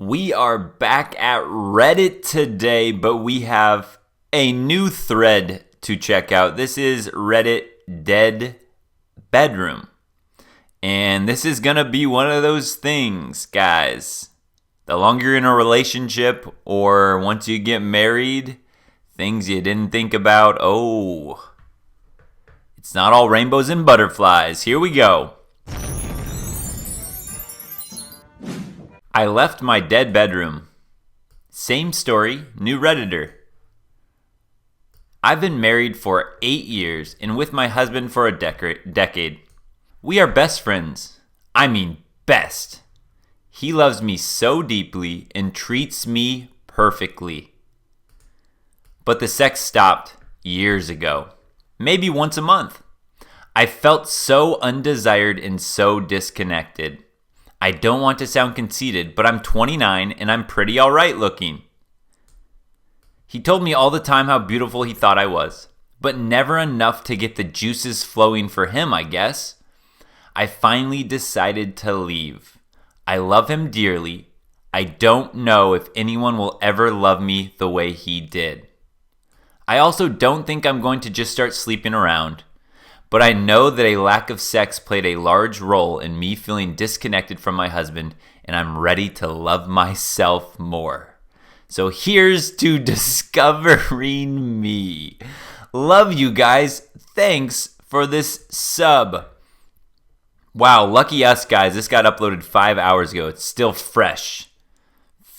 We are back at Reddit today, but we have a new thread to check out. This is Reddit Dead Bedroom. And this is going to be one of those things, guys. The longer you're in a relationship or once you get married, things you didn't think about, it's not all rainbows and butterflies. Here we go. I left my dead bedroom. Same story, new Redditor. I've been married for 8 years and with my husband for a decade. We are best friends. I mean best. He loves me so deeply and treats me perfectly. But the sex stopped years ago. Maybe once a month. I felt so undesired and so disconnected. I don't want to sound conceited, but I'm 29 and I'm pretty alright looking. He told me all the time how beautiful he thought I was, but never enough to get the juices flowing for him, I guess. I finally decided to leave. I love him dearly. I don't know if anyone will ever love me the way he did. I also don't think I'm going to just start sleeping around. But I know that a lack of sex played a large role in me feeling disconnected from my husband, and I'm ready to love myself more. So here's to discovering me. Love you guys. Thanks for this sub. Wow, lucky us guys. This got uploaded 5 hours ago. It's still fresh.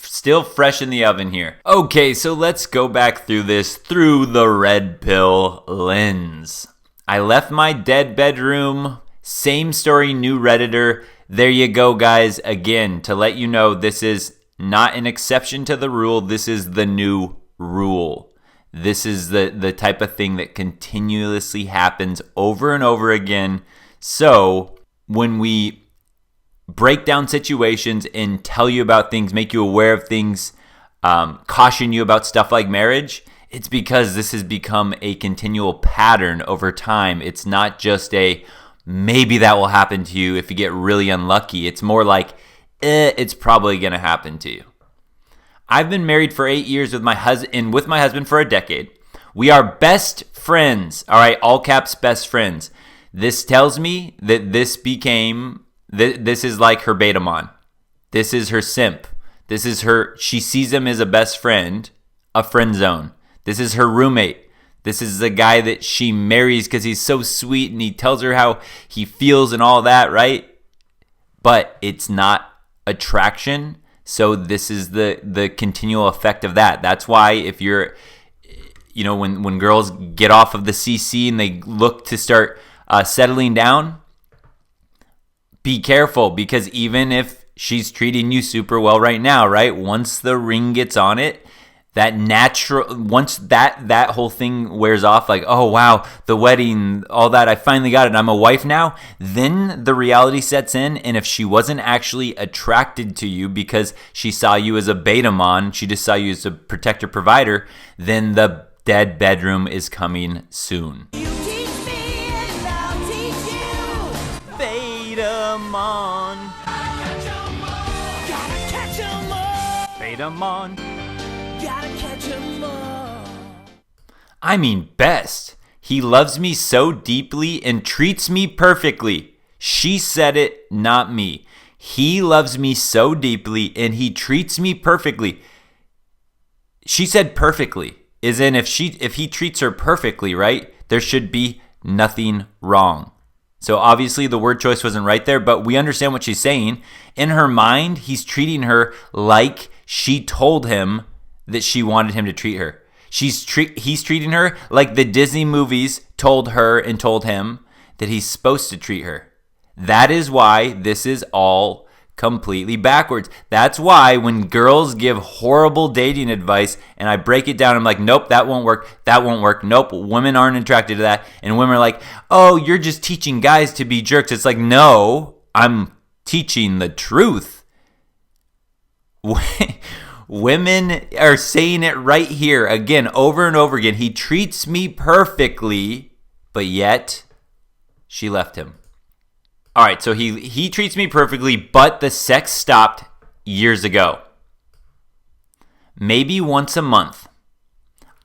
Still fresh in the oven here. Okay, so let's go back through this through the red pill lens. I left my dead bedroom. Same story, new Redditor. There you go, guys. Again, to let you know, this is not an exception to the rule. This is the new rule. This is the type of thing that continuously happens over and over again. So when we break down situations and tell you about things, make you aware of things, caution you about stuff like marriage, it's because this has become a continual pattern over time. It's not just a maybe that will happen to you if you get really unlucky. It's more like it's probably going to happen to you. I've been married for 8 years with my husband for a decade. We are best friends. All right, all caps, best friends. This tells me that this is like her Betamon. This is her simp. She sees him as a best friend, a friend zone. This is her roommate. This is the guy that she marries because he's so sweet and he tells her how he feels and all that, right? But it's not attraction. So this is the continual effect of that. That's why if you're, when girls get off of the CC and they look to start settling down, be careful, because even if she's treating you super well right now, right? Once the ring gets on it, once that whole thing wears off, like, oh wow, the wedding, all that, I finally got it, I'm a wife now, then the reality sets in, and if she wasn't actually attracted to you because she saw you as a Betamon, she just saw you as a protector provider, then the dead bedroom is coming soon. You teach me and I'll teach you. Betamon. Gotta catch 'em all. Betamon. I mean best. He loves me so deeply and treats me perfectly. She said it, not me. He loves me so deeply and he treats me perfectly. She said perfectly. As in if he treats her perfectly, right? There should be nothing wrong. So obviously the word choice wasn't right there, but we understand what she's saying. In her mind, he's treating her like she told him that she wanted him to treat her. He's treating her like the Disney movies told her and told him that he's supposed to treat her. That is why this is all completely backwards. That's why when girls give horrible dating advice and I break it down, I'm like, nope, that won't work. Nope, women aren't attracted to that. And women are like, oh, you're just teaching guys to be jerks. It's like, no, I'm teaching the truth. Women are saying it right here again, over and over again. He treats me perfectly, but yet she left him. All right, so he treats me perfectly, but the sex stopped years ago. maybe once a month.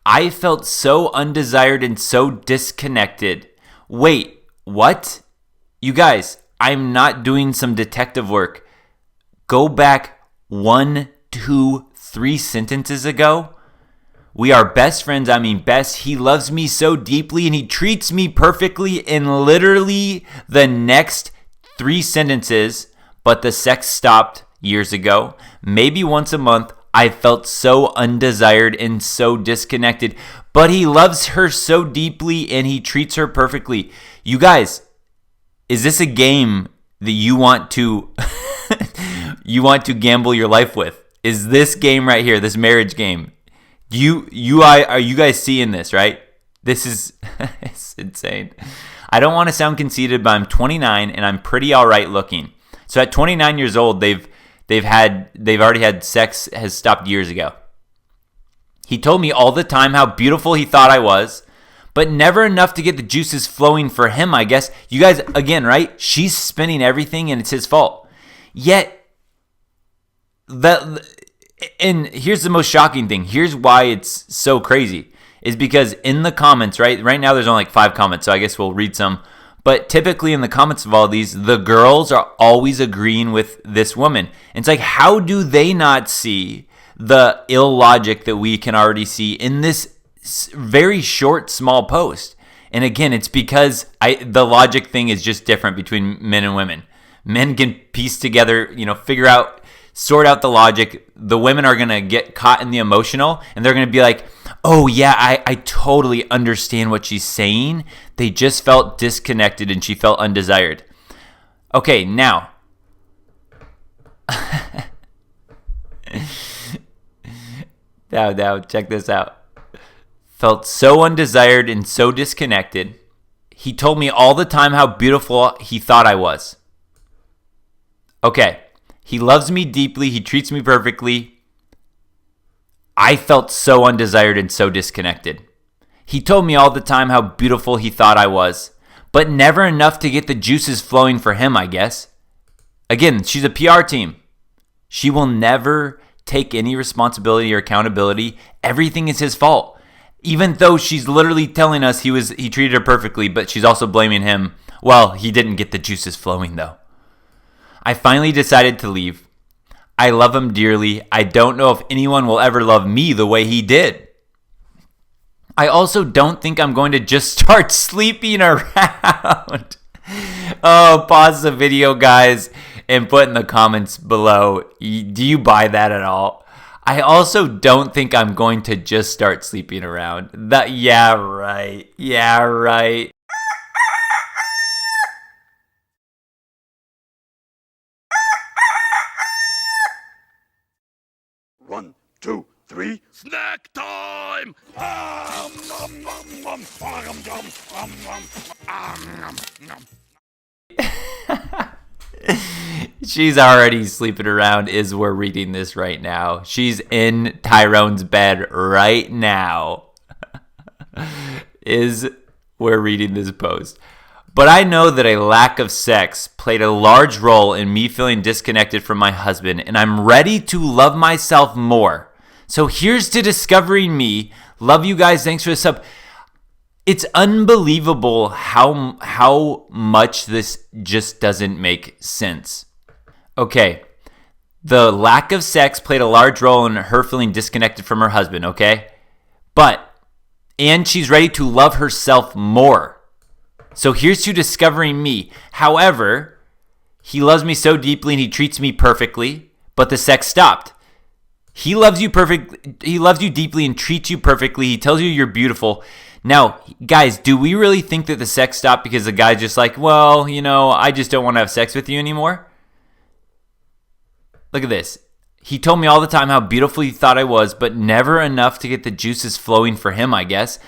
I felt so undesired and so disconnected. Wait, what? You guys, I'm not doing some detective work. Go back 1, 2, 3 sentences ago. We are best friends. I mean, best. He loves me so deeply and he treats me perfectly in literally the next 3 sentences. But the sex stopped years ago. Maybe once a month. I felt so undesired and so disconnected. But he loves her so deeply and he treats her perfectly. You guys, is this a game that you want to gamble your life with? Is this game right here, this marriage game? Are you guys seeing this, right? This is it's insane. I don't want to sound conceited, but I'm 29 and I'm pretty all right looking. So at 29 years old, they've already had sex has stopped years ago. He told me all the time how beautiful he thought I was, but never enough to get the juices flowing for him, I guess. You guys, again, right? She's spinning everything and it's his fault. Yet, and here's the most shocking thing. Here's why it's so crazy. Is because in the comments, right now there's only like 5 comments, so I guess we'll read some. But typically in the comments of all these, the girls are always agreeing with this woman. And it's like, how do they not see the illogic that we can already see in this very short, small post? And again, it's because the logic thing is just different between men and women. Men can piece together, sort out the logic. The women are going to get caught in the emotional, and they're going to be like, oh yeah, I totally understand what she's saying. They just felt disconnected and she felt undesired. Okay, now. Now, check this out. Felt so undesired and so disconnected. He told me all the time how beautiful he thought I was. Okay, he loves me deeply. He treats me perfectly. I felt so undesired and so disconnected. He told me all the time how beautiful he thought I was, but never enough to get the juices flowing for him, I guess. Again, she's a PR team. She will never take any responsibility or accountability. Everything is his fault. Even though she's literally telling us he treated her perfectly, but she's also blaming him. Well, he didn't get the juices flowing though. I finally decided to leave. I love him dearly. I don't know if anyone will ever love me the way he did. I also don't think I'm going to just start sleeping around. Oh, pause the video, guys, and put in the comments below. Do you buy that at all? I also don't think I'm going to just start sleeping around. Yeah, right. Yeah, right. One, two, three. Snack time! Nom, nom, nom, nom. She's already sleeping around as we're reading this right now. She's in Tyrone's bed right now as we're reading this post. But I know that a lack of sex played a large role in me feeling disconnected from my husband, and I'm ready to love myself more. So here's to discovering me. Love you guys. Thanks for the sub. It's unbelievable how much this just doesn't make sense. Okay, the lack of sex played a large role in her feeling disconnected from her husband, okay? And she's ready to love herself more. So here's to discovering me. However, he loves me so deeply and he treats me perfectly, but the sex stopped. He loves you deeply and treats you perfectly. He tells you you're beautiful. Now, guys, do we really think that the sex stopped because the guy's just like, well, I just don't want to have sex with you anymore? Look at this. He told me all the time how beautiful he thought I was, but never enough to get the juices flowing for him, I guess.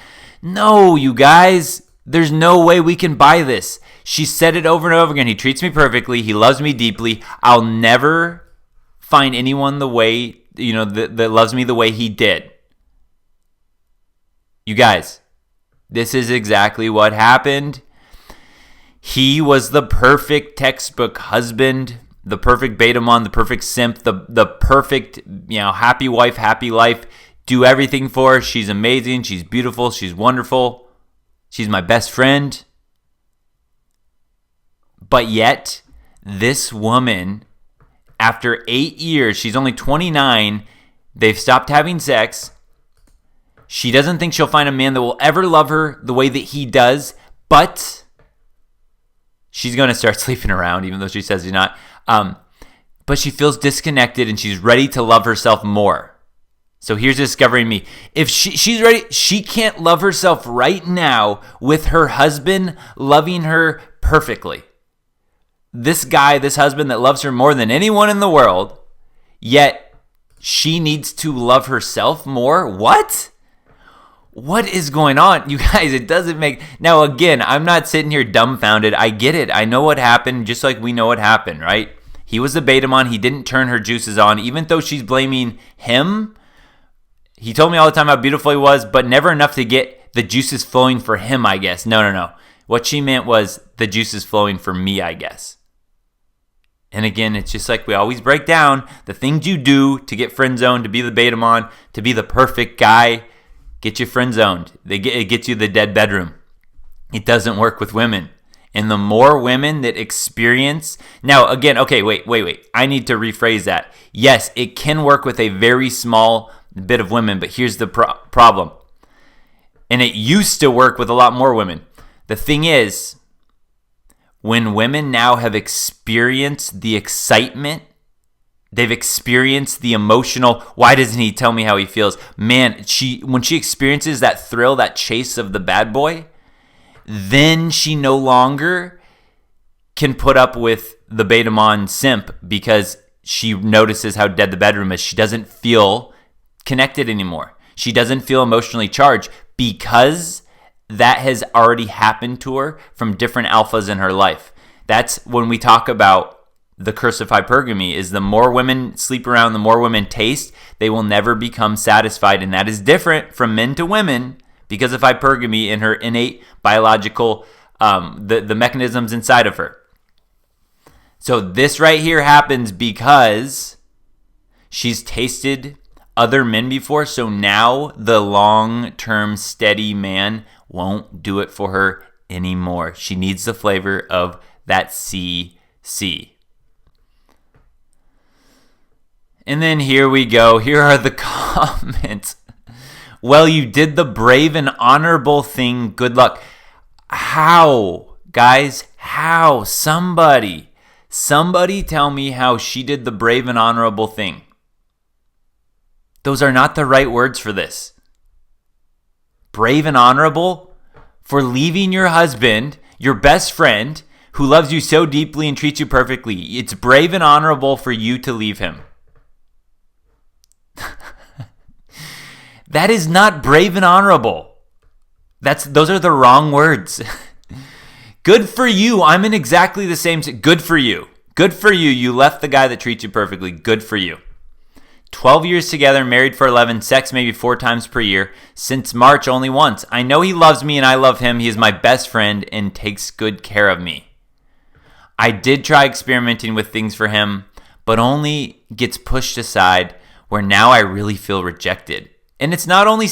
No, you guys, there's no way we can buy this. She said it over and over again. He treats me perfectly. He loves me deeply. I'll never find anyone the way, that loves me the way he did. You guys, this is exactly what happened. He was the perfect textbook husband. the perfect Betamon, the perfect simp, the perfect, happy wife, happy life. Do everything for her. She's amazing. She's beautiful. She's wonderful. She's my best friend. But yet, this woman, after 8 years, she's only 29, they've stopped having sex. She doesn't think she'll find a man that will ever love her the way that he does, but she's going to start sleeping around, even though she says she's not. But she feels disconnected and she's ready to love herself more. So here's discovering me. If she's ready, she can't love herself right now with her husband loving her perfectly. This guy, this husband that loves her more than anyone in the world, yet she needs to love herself more? What? What is going on? You guys, it doesn't make... Now, again, I'm not sitting here dumbfounded. I get it. I know what happened, just like we know what happened, right? He was the Betamon. He didn't turn her juices on, even though she's blaming him. He told me all the time how beautiful he was, but never enough to get the juices flowing for him, I guess. No. What she meant was the juices flowing for me, I guess. And again, it's just like we always break down the things you do to get friend zoned, to be the Betamon, to be the perfect guy. Get you friend zoned. It gets you the dead bedroom. It doesn't work with women. And the more women that experience... Now, again, okay, wait. I need to rephrase that. Yes, it can work with a very small bit of women, but here's the problem. And it used to work with a lot more women. The thing is, when women now have experienced the excitement, they've experienced the emotional, why doesn't he tell me how he feels? Man, when she experiences that thrill, that chase of the bad boy, then she no longer can put up with the Betamon simp because she notices how dead the bedroom is. She doesn't feel connected anymore. She doesn't feel emotionally charged because that has already happened to her from different alphas in her life. That's when we talk about the curse of hypergamy, is the more women sleep around, the more women taste, they will never become satisfied. And that is different from men to women because of hypergamy and her innate biological, the mechanisms inside of her. So this right here happens because she's tasted other men before. So now the long-term steady man won't do it for her anymore. She needs the flavor of that CC. And then here we go. Here are the comments. Well, you did the brave and honorable thing. Good luck. How? Guys, how? Somebody tell me how she did the brave and honorable thing. Those are not the right words for this. Brave and honorable for leaving your husband, your best friend, who loves you so deeply and treats you perfectly. It's brave and honorable for you to leave him. That is not brave and honorable. Those are the wrong words. Good for you. I'm in exactly the same. Good for you. Good for you. You left the guy that treats you perfectly. Good for you. 12 years together, married for 11, sex maybe 4 times per year. Since March, only once. I know he loves me and I love him. He is my best friend and takes good care of me. I did try experimenting with things for him, but only gets pushed aside where now I really feel rejected. And it's not only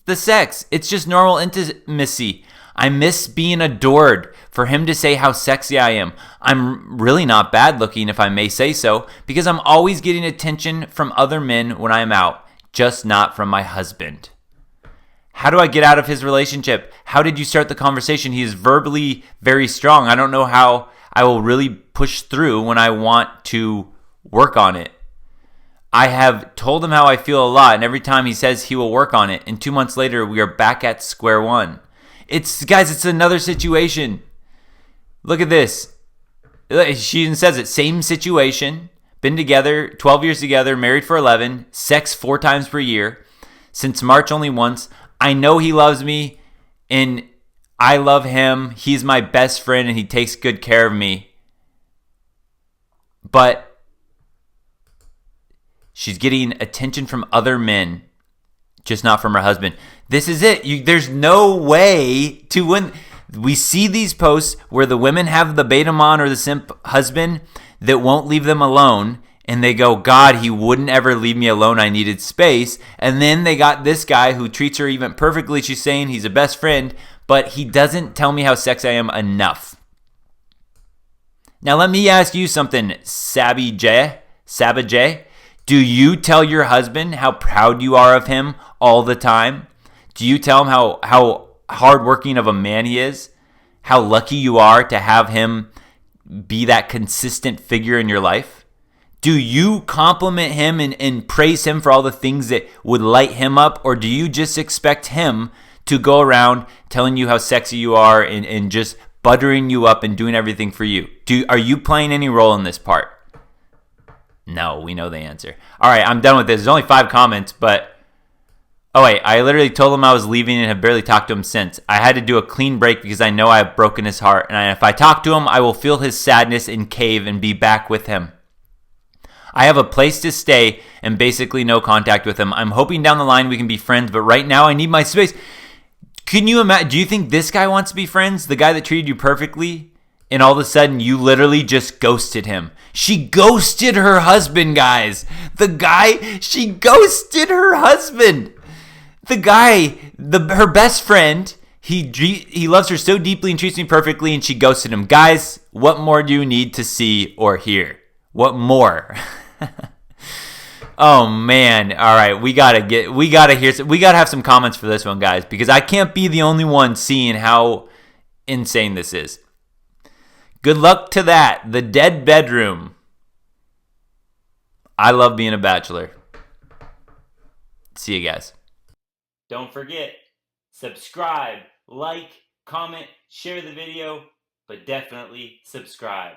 the sex, it's just normal intimacy. I miss being adored. For him to say how sexy I am. I'm really not bad looking, if I may say so, because I'm always getting attention from other men when I'm out, just not from my husband. How do I get out of his relationship? How did you start the conversation? He is verbally very strong. I don't know how I will really push through when I want to work on it. I have told him how I feel a lot, and every time he says he will work on it, and 2 months later, we are back at square one. Guys, it's another situation. Look at this. She even says it. Same situation. Been together, 12 years together, married for 11, sex 4 times per year. Since March, only once. I know he loves me, and I love him. He's my best friend, and he takes good care of me. But she's getting attention from other men, just not from her husband. This is it. There's no way to win. We see these posts where the women have the Betamon or the simp husband. that won't leave them alone. And they go, God, he wouldn't ever leave me alone. I needed space. And then they got this guy who treats her even perfectly. She's saying he's a best friend, but he doesn't tell me how sexy I am enough. Now, let me ask you something, Sabby J. Do you tell your husband how proud you are of him all the time? Do you tell him how hardworking of a man he is? How lucky you are to have him be that consistent figure in your life? Do you compliment him and praise him for all the things that would light him up? Or do you just expect him to go around telling you how sexy you are and just buttering you up and doing everything for you? Are you playing any role in this part? No, we know the answer. All right, I'm done with this. There's only 5 comments, but... Oh, wait, I literally told him I was leaving and have barely talked to him since. I had to do a clean break because I know I have broken his heart. And if I talk to him, I will feel his sadness and cave and be back with him. I have a place to stay and basically no contact with him. I'm hoping down the line we can be friends, but right now I need my space. Can you imagine? Do you think this guy wants to be friends? The guy that treated you perfectly? And all of a sudden you literally just ghosted him. She ghosted her husband, guys. She ghosted her husband. The guy, her best friend, he loves her so deeply and treats me perfectly, and she ghosted him. Guys, what more do you need to see or hear? What more? Oh man! All right, we gotta have some comments for this one, guys, because I can't be the only one seeing how insane this is. Good luck to that. The dead bedroom. I love being a bachelor. See you guys. Don't forget, subscribe, like, comment, share the video, but definitely subscribe.